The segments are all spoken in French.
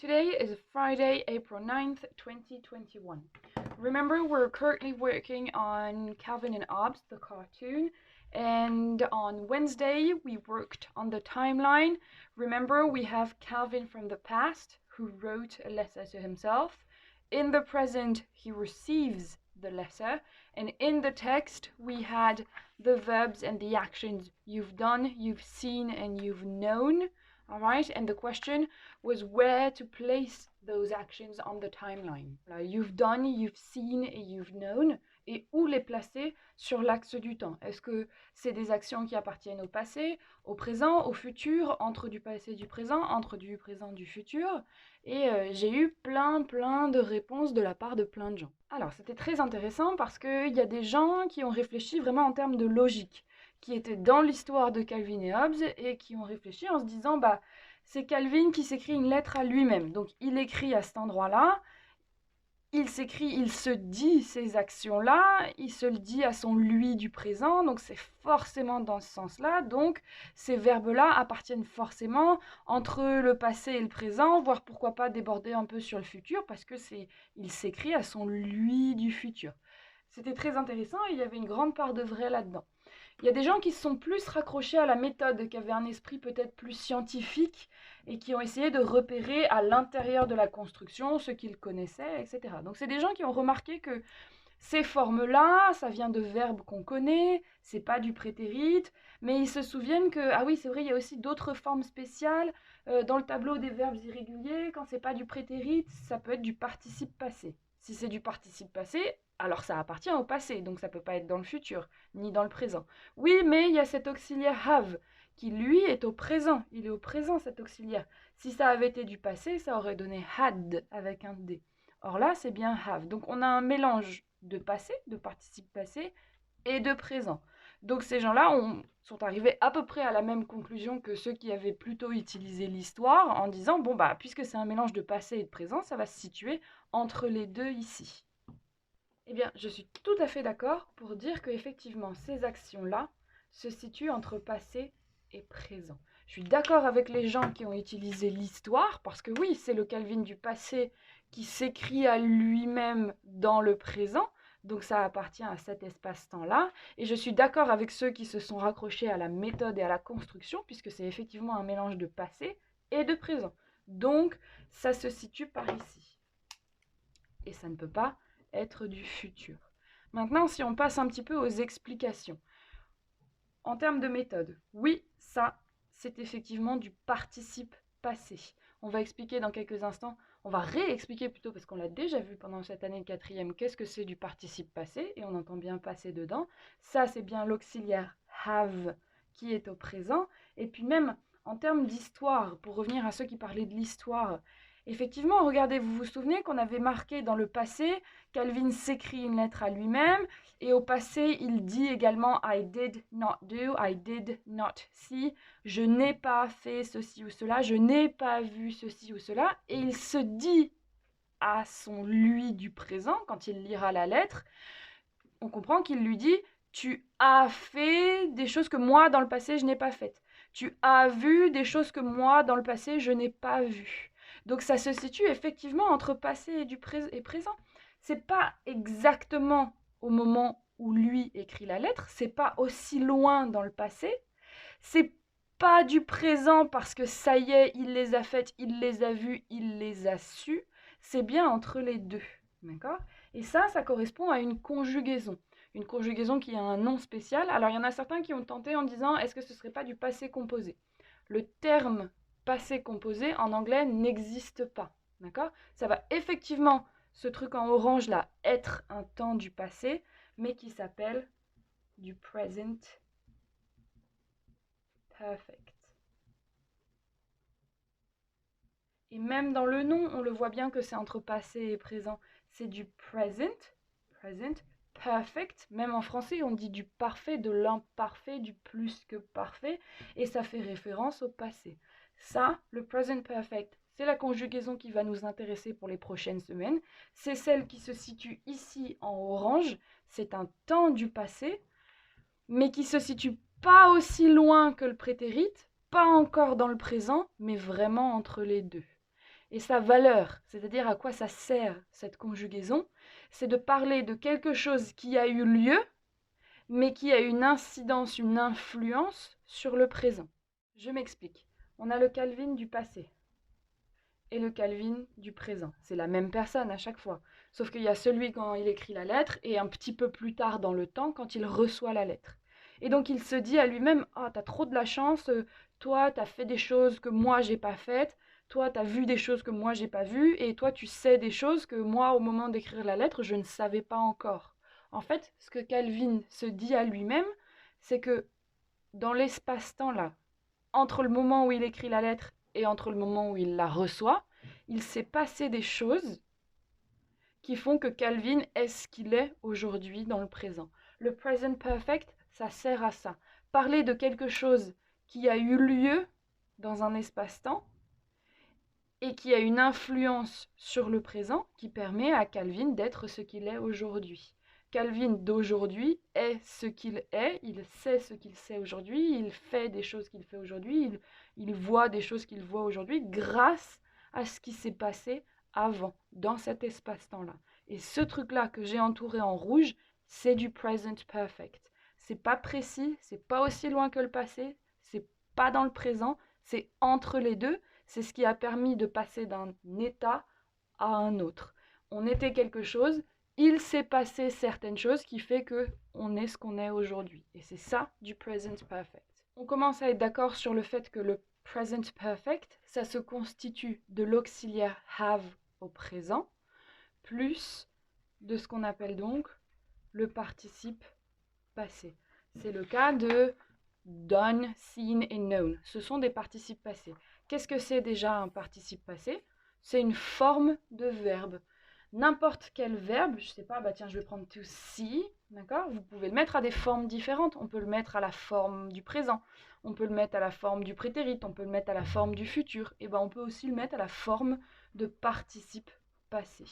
Today is Friday, April 9th, 2021. Remember, we're currently working on Calvin and Hobbes, the cartoon, and on Wednesday we worked on the timeline. Remember, we have Calvin from the past who wrote a letter to himself. In the present, he receives the letter, and in the text we had the verbs and the actions you've done, you've seen, and you've known. All right, and the question was where to place those actions on the timeline. You've done, you've seen et you've known, et où les placer sur l'axe du temps. Est-ce que c'est des actions qui appartiennent au passé, au présent, au futur, entre du passé et du présent, entre du présent et du futur? Et j'ai eu plein de réponses de la part de plein de gens. Alors, c'était très intéressant parce qu'il y a des gens qui ont réfléchi vraiment en termes de logique, qui étaient dans l'histoire de Calvin et Hobbes et qui ont réfléchi en se disant c'est Calvin qui s'écrit une lettre à lui-même. Donc il écrit à cet endroit-là, il se dit ces actions-là, il se le dit à son lui du présent, donc c'est forcément dans ce sens-là. Donc ces verbes-là appartiennent forcément entre le passé et le présent, voire pourquoi pas déborder un peu sur le futur, parce que il s'écrit à son lui du futur. C'était très intéressant et il y avait une grande part de vrai là-dedans. Il y a des gens qui se sont plus raccrochés à la méthode, qui avaient un esprit peut-être plus scientifique et qui ont essayé de repérer à l'intérieur de la construction ce qu'ils connaissaient, etc. Donc c'est des gens qui ont remarqué que ces formes-là, ça vient de verbes qu'on connaît, c'est pas du prétérit, mais ils se souviennent que, ah oui, c'est vrai, il y a aussi d'autres formes spéciales. Dans le tableau des verbes irréguliers, quand c'est pas du prétérit, ça peut être du participe passé. Si c'est du participe passé, alors ça appartient au passé, donc ça peut pas être dans le futur, ni dans le présent. Oui, mais il y a cet auxiliaire have, qui lui est au présent. Il est au présent, cet auxiliaire. Si ça avait été du passé, ça aurait donné had avec un D. Or là, c'est bien have. Donc on a un mélange de passé, de participe passé, et de présent. Donc ces gens-là sont arrivés à peu près à la même conclusion que ceux qui avaient plutôt utilisé l'histoire en disant, puisque c'est un mélange de passé et de présent, ça va se situer entre les deux ici. Eh bien, je suis tout à fait d'accord pour dire qu'effectivement, ces actions-là se situent entre passé et présent. Je suis d'accord avec les gens qui ont utilisé l'histoire, parce que oui, c'est le Calvin du passé qui s'écrit à lui-même dans le présent, donc ça appartient à cet espace-temps-là. Et je suis d'accord avec ceux qui se sont raccrochés à la méthode et à la construction, puisque c'est effectivement un mélange de passé et de présent. Donc, ça se situe par ici. Et ça ne peut pas être du futur. Maintenant, si on passe un petit peu aux explications. En termes de méthode, oui, ça, c'est effectivement du participe passé. On va expliquer dans quelques instants, on va réexpliquer plutôt, parce qu'on l'a déjà vu pendant cette année de quatrième, qu'est-ce que c'est du participe passé, et on entend bien passer dedans. Ça, c'est bien l'auxiliaire have qui est au présent. Et puis même, en termes d'histoire, pour revenir à ceux qui parlaient de l'histoire, effectivement, regardez, vous vous souvenez qu'on avait marqué dans le passé, Calvin s'écrit une lettre à lui-même, et au passé, il dit également I did not do, I did not see, je n'ai pas fait ceci ou cela, je n'ai pas vu ceci ou cela, et il se dit à son lui du présent, quand il lira la lettre, on comprend qu'il lui dit tu as fait des choses que moi dans le passé je n'ai pas faites. Tu as vu des choses que moi dans le passé je n'ai pas vues. Donc ça se situe effectivement entre passé et présent. C'est pas exactement au moment où lui écrit la lettre, c'est pas aussi loin dans le passé, c'est pas du présent parce que ça y est, il les a faites, il les a vues, il les a sues, c'est bien entre les deux, d'accord? Et ça correspond à une conjugaison. Une conjugaison qui a un nom spécial. Alors il y en a certains qui ont tenté en disant est-ce que ce serait pas du passé composé? Le terme passé composé en anglais n'existe pas, d'accord? Ça va effectivement, ce truc en orange là, être un temps du passé, mais qui s'appelle du present perfect. Et même dans le nom, on le voit bien que c'est entre passé et présent. C'est du present perfect. Même en français, on dit du parfait, de l'imparfait, du plus que parfait. Et ça fait référence au passé. Ça, le present perfect, c'est la conjugaison qui va nous intéresser pour les prochaines semaines. C'est celle qui se situe ici en orange. C'est un temps du passé, mais qui se situe pas aussi loin que le prétérit, pas encore dans le présent, mais vraiment entre les deux. Et sa valeur, c'est-à-dire à quoi ça sert cette conjugaison, c'est de parler de quelque chose qui a eu lieu, mais qui a une incidence, une influence sur le présent. Je m'explique. On a le Calvin du passé et le Calvin du présent. C'est la même personne à chaque fois. Sauf qu'il y a celui quand il écrit la lettre et un petit peu plus tard dans le temps quand il reçoit la lettre. Et donc il se dit à lui-même, ah, t'as trop de la chance, toi t'as fait des choses que moi j'ai pas faites, toi t'as vu des choses que moi j'ai pas vues, et toi tu sais des choses que moi au moment d'écrire la lettre je ne savais pas encore. En fait, ce que Calvin se dit à lui-même, c'est que dans l'espace-temps là, entre le moment où il écrit la lettre et entre le moment où il la reçoit, il s'est passé des choses qui font que Calvin est ce qu'il est aujourd'hui dans le présent. Le present perfect, ça sert à ça. Parler de quelque chose qui a eu lieu dans un espace-temps et qui a une influence sur le présent qui permet à Calvin d'être ce qu'il est aujourd'hui. Calvin d'aujourd'hui est ce qu'il est, il sait ce qu'il sait aujourd'hui, il fait des choses qu'il fait aujourd'hui, il voit des choses qu'il voit aujourd'hui grâce à ce qui s'est passé avant, dans cet espace-temps-là. Et ce truc-là que j'ai entouré en rouge, c'est du present perfect. C'est pas précis, c'est pas aussi loin que le passé, c'est pas dans le présent, c'est entre les deux. C'est ce qui a permis de passer d'un état à un autre. On était quelque chose, il s'est passé certaines choses qui fait que on est ce qu'on est aujourd'hui. Et c'est ça du present perfect. On commence à être d'accord sur le fait que le present perfect, ça se constitue de l'auxiliaire have au présent, plus de ce qu'on appelle donc le participe passé. C'est le cas de done, seen et known. Ce sont des participes passés. Qu'est-ce que c'est déjà un participe passé? C'est une forme de verbe. N'importe quel verbe, je sais pas, bah tiens, je vais prendre to see, d'accord? Vous pouvez le mettre à des formes différentes. On peut le mettre à la forme du présent, on peut le mettre à la forme du prétérit, on peut le mettre à la forme du futur, et ben on peut aussi le mettre à la forme de participe passé.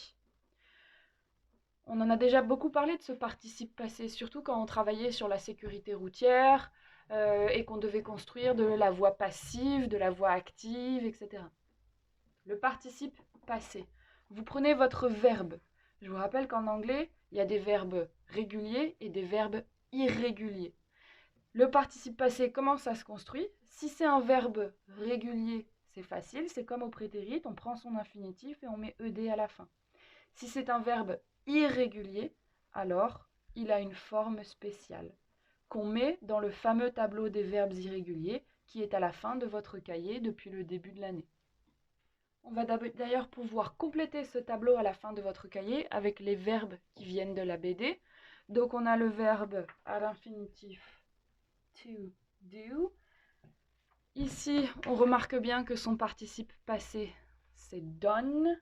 On en a déjà beaucoup parlé de ce participe passé, surtout quand on travaillait sur la sécurité routière et qu'on devait construire de la voix passive, de la voix active, etc. Le participe passé. Vous prenez votre verbe. Je vous rappelle qu'en anglais, il y a des verbes réguliers et des verbes irréguliers. Le participe passé, comment ça se construit? Si c'est un verbe régulier, c'est facile, c'est comme au prétérit, on prend son infinitif et on met ed à la fin. Si c'est un verbe irrégulier, alors il a une forme spéciale qu'on met dans le fameux tableau des verbes irréguliers qui est à la fin de votre cahier depuis le début de l'année. On va d'ailleurs pouvoir compléter ce tableau à la fin de votre cahier avec les verbes qui viennent de la BD. Donc on a le verbe à l'infinitif to do. Ici, on remarque bien que son participe passé, c'est done.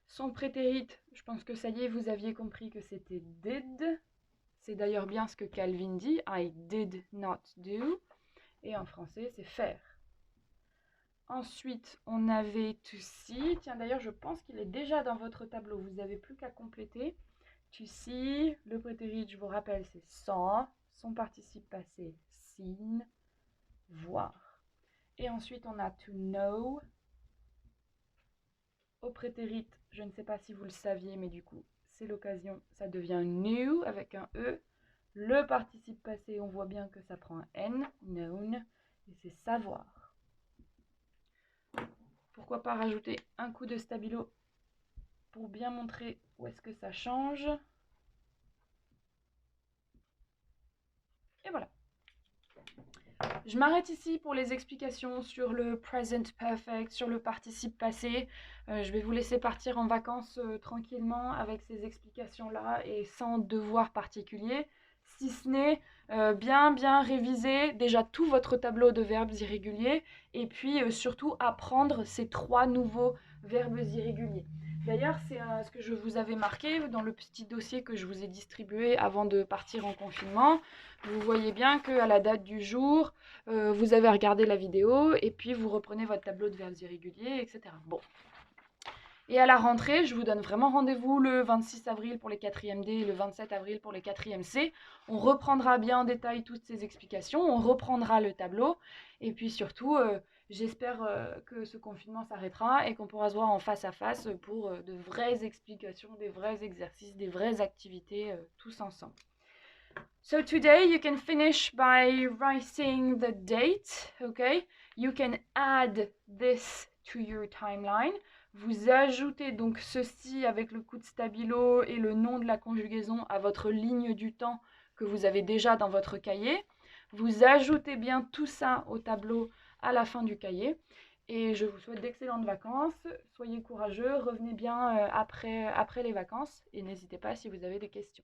Son prétérit, je pense que ça y est, vous aviez compris que c'était did. C'est d'ailleurs bien ce que Calvin dit, I did not do. Et en français, c'est faire. Ensuite, on avait to see. Tiens, d'ailleurs, je pense qu'il est déjà dans votre tableau. Vous n'avez plus qu'à compléter. To see, le prétérit, je vous rappelle, c'est saw. Son participe passé, seen, voir. Et ensuite, on a to know. Au prétérit, je ne sais pas si vous le saviez, mais du coup, c'est l'occasion, ça devient new avec un E. Le participe passé, on voit bien que ça prend un N, known, et c'est savoir. Pourquoi pas rajouter un coup de stabilo pour bien montrer où est-ce que ça change. Et voilà. Je m'arrête ici pour les explications sur le present perfect, sur le participe passé. Je vais vous laisser partir en vacances tranquillement avec ces explications-là et sans devoir particulier, si ce n'est bien réviser déjà tout votre tableau de verbes irréguliers et puis surtout apprendre ces 3 nouveaux verbes irréguliers. D'ailleurs, c'est ce que je vous avais marqué dans le petit dossier que je vous ai distribué avant de partir en confinement. Vous voyez bien qu'à la date du jour, vous avez regardé la vidéo et puis vous reprenez votre tableau de verbes irréguliers, etc. Bon. Et à la rentrée, je vous donne vraiment rendez-vous le 26 avril pour les 4e D et le 27 avril pour les 4e C. On reprendra bien en détail toutes ces explications, on reprendra le tableau et puis surtout, J'espère que ce confinement s'arrêtera et qu'on pourra se voir en face à face pour de vraies explications, des vrais exercices, des vraies activités tous ensemble. So today you can finish by writing the date, okay? You can add this to your timeline. Vous ajoutez donc ceci avec le coup de stabilo et le nom de la conjugaison à votre ligne du temps que vous avez déjà dans votre cahier. Vous ajoutez bien tout ça au tableau à la fin du cahier. Et je vous souhaite d'excellentes vacances. Soyez courageux, revenez bien après les vacances et n'hésitez pas si vous avez des questions.